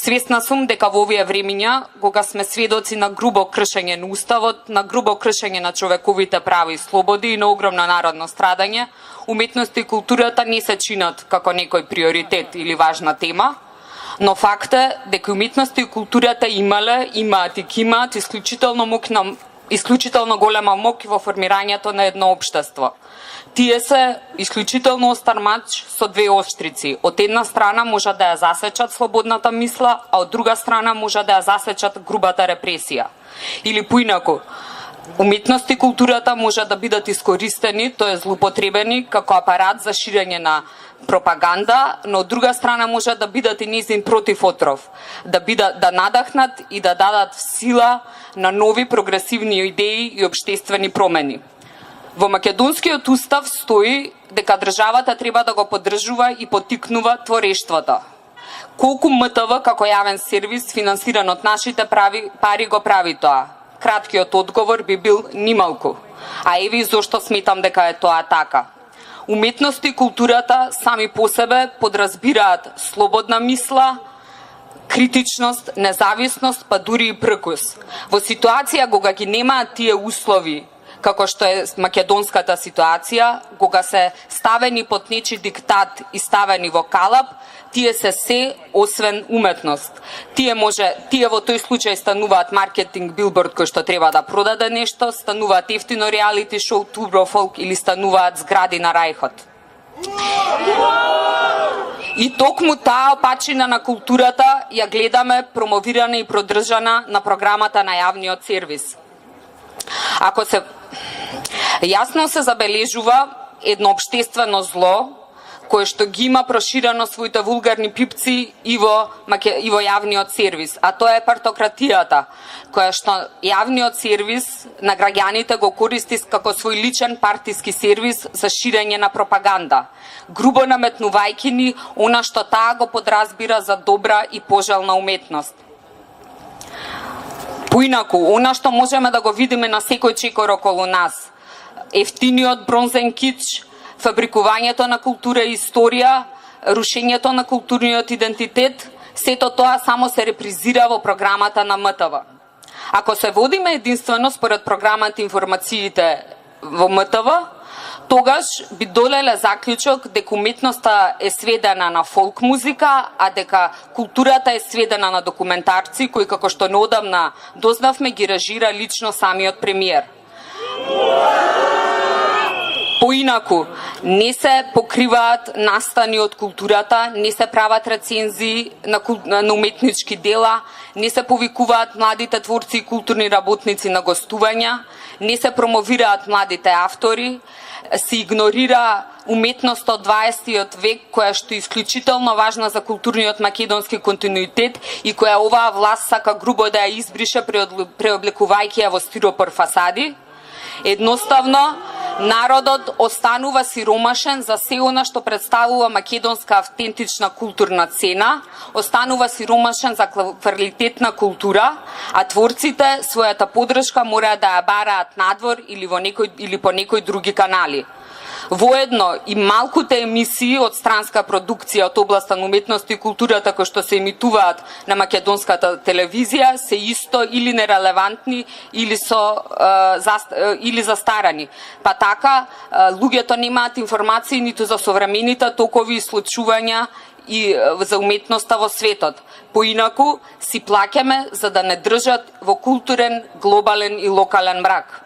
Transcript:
Свесна сум дека во овие времиња, кога сме сведоци на грубо кршење на уставот, на грубо кршење на човековите прави и слободи и на огромно народно страдање, уметноста и културата не се чинат како некој приоритет или важна тема, но факт е дека уметноста и културата имаат и ќе имаат исклучително голема моќ во формирањето на едно општество. Тие се исклучително остар мач со две острици. Од една страна може да ја засечат слободната мисла, а од друга страна може да ја засечат грубата репресија. Или поинаку, уметност и културата може да бидат искористени, тоа злоупотребени како апарат за ширење на пропаганда, но од друга страна може да бидат и низин противотров, да надахнат и да дадат сила на нови прогресивни идеи и општествени промени. Во Македонскиот устав стои дека државата треба да го поддржува и поттикнува творештвото. Колку МТВ како јавен сервис финансиран од нашите пари го прави тоа? Краткиот одговор би бил нималку. А еви зошто сметам дека е тоа така. Уметност и културата сами по себе подразбираат слободна мисла, критичност, независност, па дури и пркус. Во ситуација кога ги немаат тие услови, како што е македонската ситуација, кога се ставени под нечи диктат и ставени во калап, тие се освен уметност. Тие во тој случај стануваат маркетинг билборд кој што треба да продаде нешто, стануваат ефтино реалити шоу, турбофолк или стануваат згради на Рајхот. И токму таа опачина на културата ја гледаме промовирана и продржана на програмата на јавниот сервис. Јасно се забележува едно општествено зло кое што ги има проширено своите вулгарни пипци и во јавниот сервис, а тоа е партократијата, која што јавниот сервис на граѓаните го користи како свој личен партиски сервис за ширење на пропаганда, грубо наметнувајќи ни она што таа го подразбира за добра и пожелна уметност. Поинаку, она што можеме да го видиме на секој чекор околу нас, ефтиниот бронзен кич, фабрикувањето на култура и историја, рушењето на културниот идентитет, сето тоа само се репризира во програмата на МТВ. Ако се водиме единствено според програмата информациите во МТВ, тогаш би долеле заклучок дека уметноста е сведена на фолк музика, а дека културата е сведена на документарци кои, како што неодамна дознавме, ги режира лично самиот премиер. Поинаку, не се покриваат настани од културата, не се прават рецензии на уметнички дела, не се повикуваат младите творци и културни работници на гостувања, не се промовираат младите автори, се игнорира уметност од 20 век, која што е исклучително важна за културниот македонски континуитет и која оваа власт сака грубо да ја избрише преоблекувајќи ја во стиропор фасади. Едноставно, народот останува сиромашен за се она што представува македонска автентична културна цена, останува сиромашен за квалитетна култура, а творците својата поддршка мора да ја бараат надвор или по некои други канали. Воедно и малкуте емисии од странска продукција од областа на уметност и културата кои што се емитуваат на македонската телевизија се исто или нерелевантни или застарани. Па така луѓето немаат информации ниту за современите токови и случувања и за уметноста во светот. Поинаку си плаќаме за да не држат во културен, глобален и локален мрак.